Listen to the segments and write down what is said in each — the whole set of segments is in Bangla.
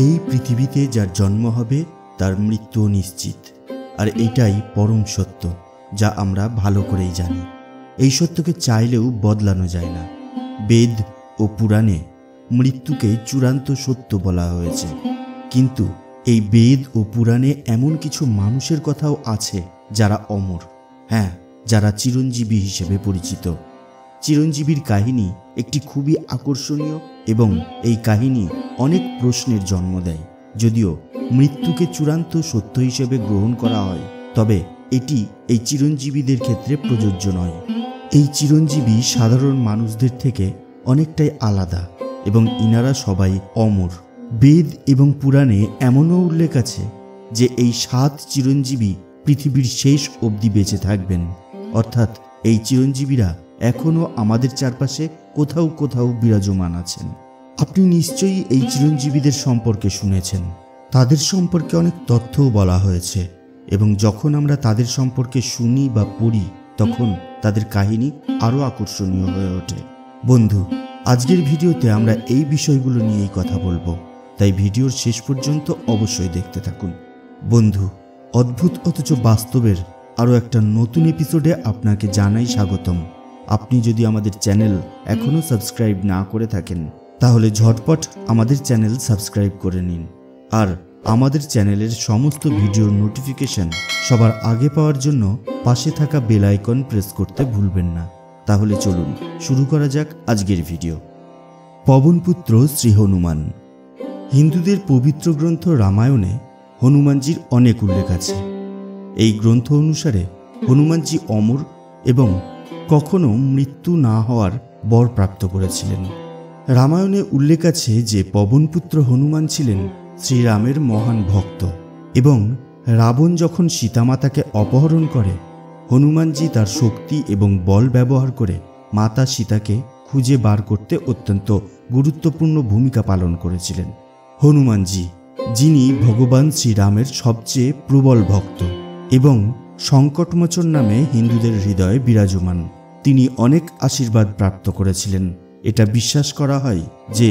এই পৃথিবীতে যার জন্ম হবে তার মৃত্যু নিশ্চিত, আর এটাই পরম সত্য যা আমরা ভালো করেই জানি। এই সত্যকে চাইলেও বদলানো যায় না। বেদ ও পুরাণে মৃত্যুকে চূড়ান্ত সত্য বলা হয়েছে, কিন্তু এই বেদ ও পুরাণে এমন কিছু মানুষের কথাও আছে যারা অমর, হ্যাঁ, যারা চিরঞ্জীবী হিসেবে পরিচিত। চিরঞ্জীবীর কাহিনী একটি খুবই আকর্ষণীয় এবং এই কাহিনী অনেক প্রশ্নের জন্ম দেয়। যদিও মৃত্যুকে চূড়ান্ত সত্য হিসেবে গ্রহণ করা হয়, তবে এটি এই চিরঞ্জীবীদের ক্ষেত্রে প্রযোজ্য নয়। এই চিরঞ্জীবী সাধারণ মানুষদের থেকে অনেকটাই আলাদা এবং ইনারা সবাই অমর। বেদ এবং পুরাণে এমনও উল্লেখ আছে যে এই 7 চিরঞ্জীবী পৃথিবীর শেষ অবধি বেঁচে থাকবেন, অর্থাৎ এই চিরঞ্জীবীরা এখনও আমাদের চারপাশে কোথাও কোথাও বিরাজমান আছেন। আপনি নিশ্চয়ই এই চিরঞ্জীবীদের সম্পর্কে শুনেছেন। তাদের সম্পর্কে অনেক তথ্যও বলা হয়েছে এবং যখন আমরা তাদের সম্পর্কে শুনি বা পড়ি তখন তাদের কাহিনী আরও আকর্ষণীয় হয়ে ওঠে। বন্ধু, আজকের ভিডিওতে আমরা এই বিষয়গুলো নিয়েই কথা বলবো, তাই ভিডিওর শেষ পর্যন্ত অবশ্যই দেখতে থাকুন। বন্ধু, অদ্ভুত অথচ বাস্তবের আরও একটা নতুন এপিসোডে আপনাকে জানাই স্বাগতম। আপনি যদি আমাদের চ্যানেল এখনও সাবস্ক্রাইব না করে থাকেন তাহলে ঝটপট আমাদের চ্যানেল সাবস্ক্রাইব করে নিন, আর আমাদের চ্যানেলের সমস্ত ভিডিওর নোটিফিকেশন সবার আগে পাওয়ার জন্য পাশে থাকা বেল আইকন প্রেস করতে ভুলবেন না। তাহলে চলুন শুরু করা যাক আজকের ভিডিও। পবনপুত্র শ্রী হনুমান। হিন্দুদের পবিত্র গ্রন্থ রামায়ণে হনুমানজির অনেক উল্লেখ আছে। এই গ্রন্থ অনুসারে হনুমানজি অমর এবং কখনো মৃত্যু না হওয়ার বর প্রাপ্ত করেছিলেন। রামায়ণে উল্লেখ আছে যে পবনপুত্র হনুমান ছিলেন শ্রীরামের মহান ভক্ত এবং রাবণ যখন সীতামাতাকে অপহরণ করে, হনুমানজি তার শক্তি এবং বল ব্যবহার করে মাতা সীতাকে খুঁজে বার করতে অত্যন্ত গুরুত্বপূর্ণ ভূমিকা পালন করেছিলেন। হনুমানজি, যিনি ভগবান শ্রীরামের সবচেয়ে প্রবল ভক্ত এবং সংকটমোচন নামে হিন্দুদের হৃদয়ে বিরাজমান, তিনি অনেক আশীর্বাদ প্রাপ্ত করেছিলেন। এটা বিশ্বাস করা হয় যে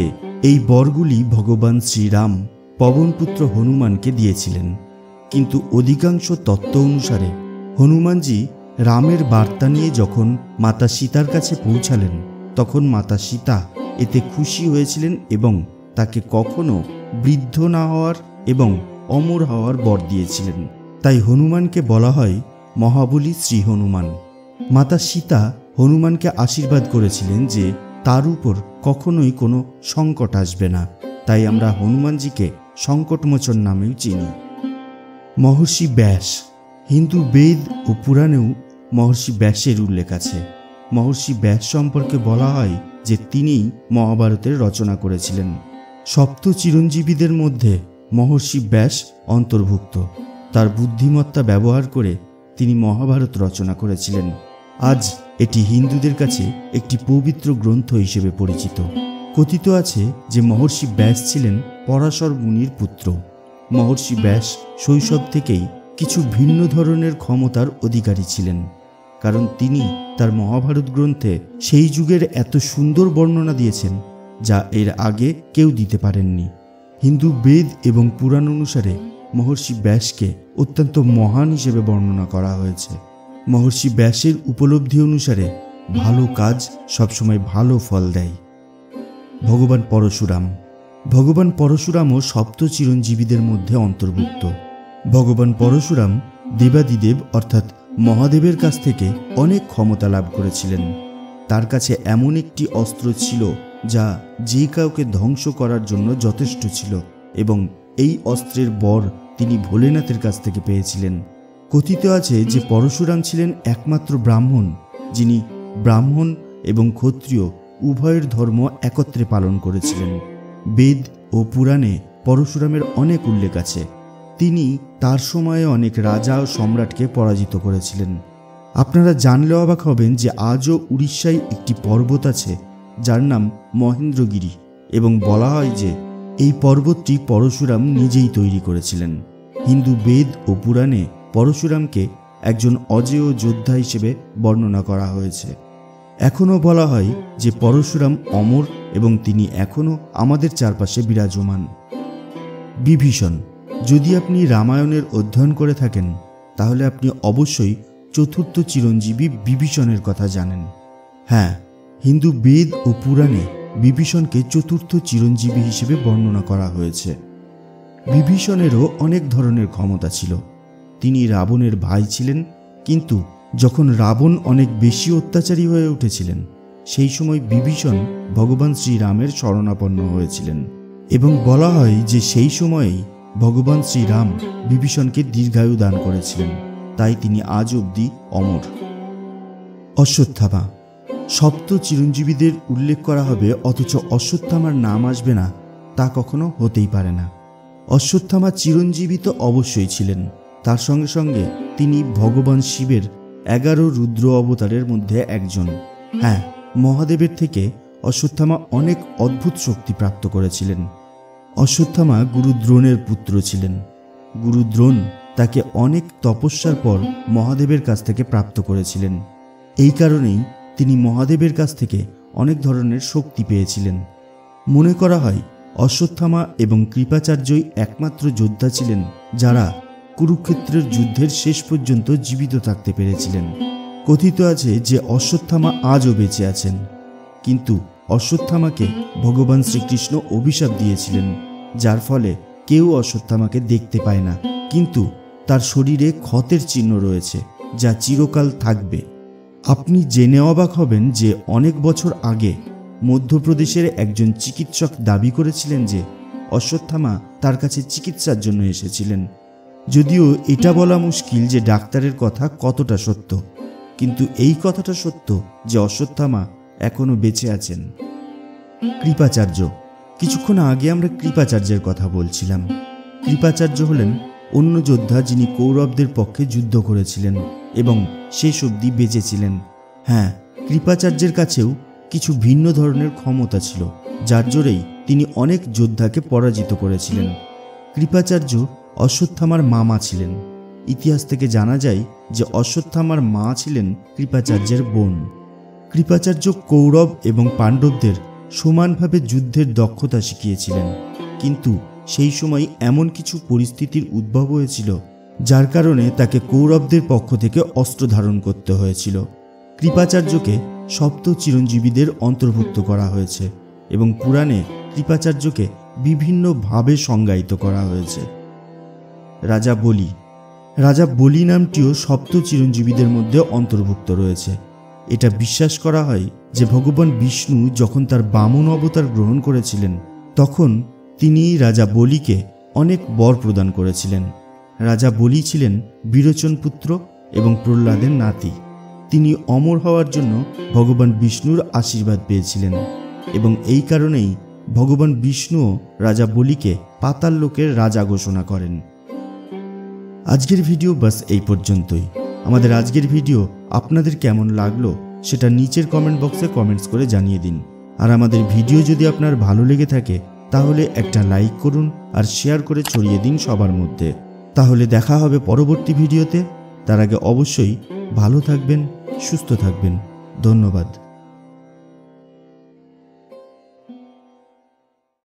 এই বরগুলি ভগবান শ্রীরাম পবনপুত্র হনুমানকে দিয়েছিলেন, কিন্তু অধিকাংশ তত্ত্ব অনুসারে হনুমানজি রামের বার্তা নিয়ে যখন মাতা সীতার কাছে পৌঁছালেন তখন মাতা সীতা এতে খুশি হয়েছিলেন এবং তাকে কখনো বৃদ্ধ না হওয়ার এবং অমর হওয়ার বর দিয়েছিলেন। তাই হনুমানকে বলা হয় মহাবলী শ্রী হনুমান। মাতা সীতা হনুমানকে আশীর্বাদ করেছিলেন যে তার উপর কখনোই কোনো সংকট আসবে না, তাই আমরা হনুমানজিকে সংকটমোচন নামেও চিনি। মহর্ষি ব্যাস। হিন্দু বেদ ও পুরাণেও মহর্ষি ব্যাসের উল্লেখ আছে। মহর্ষি ব্যাস সম্পর্কে বলা হয় যে তিনিই মহাভারতের রচনা করেছিলেন। সপ্ত চিরঞ্জীবীদের মধ্যে মহর্ষি ব্যাস অন্তর্ভুক্ত। তার বুদ্ধিমত্তা ব্যবহার করে তিনি মহাভারত রচনা করেছিলেন। আজ এটি হিন্দুদের কাছে একটি পবিত্র গ্রন্থ হিসেবে পরিচিত। কথিত আছে যে মহর্ষি ব্যাস ছিলেন পরাশর মুনির পুত্র। মহর্ষি ব্যাস শৈশব থেকেই কিছু ভিন্ন ধরনের ক্ষমতার অধিকারী ছিলেন, কারণ তিনি তার মহাভারত গ্রন্থে সেই যুগের এত সুন্দর বর্ণনা দিয়েছেন যা এর আগে কেউ দিতে পারেননি। হিন্দু বেদ এবং পুরাণ অনুসারে মহর্ষি ব্যাসকে অত্যন্ত মহান হিসেবে বর্ণনা করা হয়েছে। মহর্ষি ব্যাসের উপলব্ধি অনুসারে ভালো কাজ সবসময় ভালো ফল দেয়। ভগবান পরশুরাম। ভগবান পরশুরামও সপ্ত চিরঞ্জীবীদের মধ্যে অন্তর্ভুক্ত। ভগবান পরশুরাম দেবাদিদেব অর্থাৎ মহাদেবের কাছ থেকে অনেক ক্ষমতা লাভ করেছিলেন। তার কাছে এমন একটি অস্ত্র ছিল যা যে কাউকে ধ্বংস করার জন্য যথেষ্ট ছিল এবং এই অস্ত্রের বর তিনি ভোলেনাথের কাছ থেকে পেয়েছিলেন। কথিত আছে যে পরশুরাম ছিলেন একমাত্র ব্রাহ্মণ যিনি ব্রাহ্মণ এবং ক্ষত্রিয় উভয়ের ধর্ম একত্রে পালন করেছিলেন। বেদ ও পুরাণে পরশুরামের অনেক উল্লেখ আছে। তিনি তার সময়ে অনেক রাজা ও সম্রাটকে পরাজিত করেছিলেন। আপনারা জানলে অবাক হবেন যে আজও উড়িষ্যায় একটি পর্বত আছে যার নাম মহেন্দ্রগিরি এবং বলা হয় যে এই পর্বতটি পরশুরাম নিজেই তৈরি করেছিলেন। হিন্দু বেদ ও পুরাণে পরশুরামকে একজন অজেয় যোদ্ধা হিসেবে বর্ণনা করা হয়েছে। এখনও বলা হয় যে পরশুরাম অমর এবং তিনি এখনও আমাদের চারপাশে বিরাজমান। বিভীষণ। যদি আপনি রামায়ণের অধ্যয়ন করে থাকেন তাহলে আপনি অবশ্যই চতুর্থ চিরঞ্জীবী বিভীষণের কথা জানেন। হ্যাঁ, হিন্দু বেদ ও পুরাণে বিভীষণকে চতুর্থ চিরঞ্জীবী হিসেবে বর্ণনা করা হয়েছে। বিভীষণেরও অনেক ধরনের ক্ষমতা ছিল। তিনি রাবণের ভাই ছিলেন, কিন্তু যখন রাবণ অনেক বেশি অত্যাচারী হয়ে উঠেছিলেন সেই সময় বিভীষণ ভগবান শ্রীরামের শরণাপন্ন হয়েছিলেন এবং বলা হয় যে সেই সময়েই ভগবান শ্রীরাম বিভীষণকে দীর্ঘায়ু দান করেছিলেন, তাই তিনি আজ অবধি অমর। অশ্বত্থামা। সপ্ত চিরঞ্জীবীদের উল্লেখ করা হবে অথচ অশ্বত্থামার নাম আসবে না, তা কখনো হতেই পারে না। অশ্বত্থামা চিরঞ্জীবী তো অবশ্যই ছিলেন, তার সঙ্গে সঙ্গে তিনি ভগবান শিবের 11 রুদ্র অবতারের মধ্যে একজন। হ্যাঁ, মহাদেবের থেকে অশ্বত্থামা অনেক অদ্ভুত শক্তি প্রাপ্ত করেছিলেন। অশ্বত্থামা গুরু দ্রোণের পুত্র ছিলেন। গুরু দ্রোণ তাকে অনেক তপস্যার পর মহাদেবের কাছ থেকে প্রাপ্ত করেছিলেন। এই কারণেই তিনি মহাদেবের কাছ থেকে অনেক ধরনের শক্তি পেয়েছিলেন। মনে করা হয় অশ্বত্থামা এবং কৃপাচার্যই একমাত্র যোদ্ধা ছিলেন যারা কুরুক্ষেত্রের যুদ্ধের শেষ পর্যন্ত জীবিত থাকতে পেরেছিলেন। কথিত আছে যে অশ্বত্থামা আজও বেঁচে আছেন, কিন্তু অশ্বত্থামাকে ভগবান শ্রীকৃষ্ণ অভিশাপ দিয়েছিলেন, যার ফলে কেউ অশ্বত্থামাকে দেখতে পায় না, কিন্তু তার শরীরে ক্ষতের চিহ্ন রয়েছে যা চিরকাল থাকবে। আপনি জেনে অবাক হবেন যে অনেক বছর আগে মধ্যপ্রদেশের একজন চিকিৎসক দাবি করেছিলেন যে অশ্বত্থামা তার কাছে চিকিৎসার জন্য এসেছিলেন। যদিও এটা বলা মুশকিল যে ডাক্তারের কথা কতটা সত্য, কিন্তু এই কথাটা সত্য যে অশ্বত্থামা এখনো বেঁচে আছেন। কৃপাচার্য। কিছুক্ষণ আগে আমরা কৃপাচার্যের কথা বলছিলাম। কৃপাচার্য হলেন অন্য যোদ্ধা যিনি কৌরবদের পক্ষে যুদ্ধ করেছিলেন এবং শেষ অবধি বেঁচেছিলেন। হ্যাঁ, কৃপাচার্যের কাছেও কিছু ভিন্ন ধরনের ক্ষমতা ছিল, যার জোরেই তিনি অনেক যোদ্ধাকে পরাজিত করেছিলেন। কৃপাচার্য অশ্বত্থামার মামা ছিলেন। ইতিহাস থেকে জানা যায় যে অশ্বত্থামার মা ছিলেন কৃপাচার্যের বোন। কৃপাচার্য কৌরব এবং পাণ্ডবদের সমানভাবে যুদ্ধের দক্ষতা শিখিয়েছিলেন, কিন্তু সেই সময় এমন কিছু পরিস্থিতির উদ্ভব হয়েছিল যার কারণে তাকে কৌরবদের পক্ষ থেকে অস্ত্র ধারণ করতে হয়েছিল। কৃপাচার্যকে সপ্ত চিরঞ্জীবীদের অন্তর্ভুক্ত করা হয়েছে এবং পুরাণে কৃপাচার্যকে বিভিন্নভাবে সংজ্ঞায়িত করা হয়েছে। রাজা বলি। রাজা বলি নামটিও সপ্ত চিরঞ্জীবীদের মধ্যে অন্তর্ভুক্ত রয়েছে। এটা বিশ্বাস করা হয় যে ভগবান বিষ্ণু যখন তার বামন অবতার গ্রহণ করেছিলেন তখন তিনি রাজা বলিকে অনেক বর প্রদান করেছিলেন। রাজা বলি ছিলেন বিরোচন পুত্র এবং প্রহ্লাদের নাতি। তিনি অমর হওয়ার জন্য ভগবান বিষ্ণুর আশীর্বাদ পেয়েছিলেন এবং এই কারণেই ভগবান বিষ্ণুও রাজা বলিকে পাতাল লোকের রাজা ঘোষণা করেন। আজকের ভিডিও বাস এই পর্যন্তই। আমাদের আজকের ভিডিও আপনাদের কেমন লাগলো সেটা নিচের কমেন্ট বক্সে কমেন্টস করে জানিয়ে দিন। আর আমাদের ভিডিও যদি আপনার ভালো লেগে থাকে তাহলে একটা লাইক করুন আর শেয়ার করে ছড়িয়ে দিন সবার মধ্যে। তাহলে দেখা হবে পরবর্তী ভিডিওতে। তার আগে অবশ্যই ভালো থাকবেন, সুস্থ থাকবেন। ধন্যবাদ।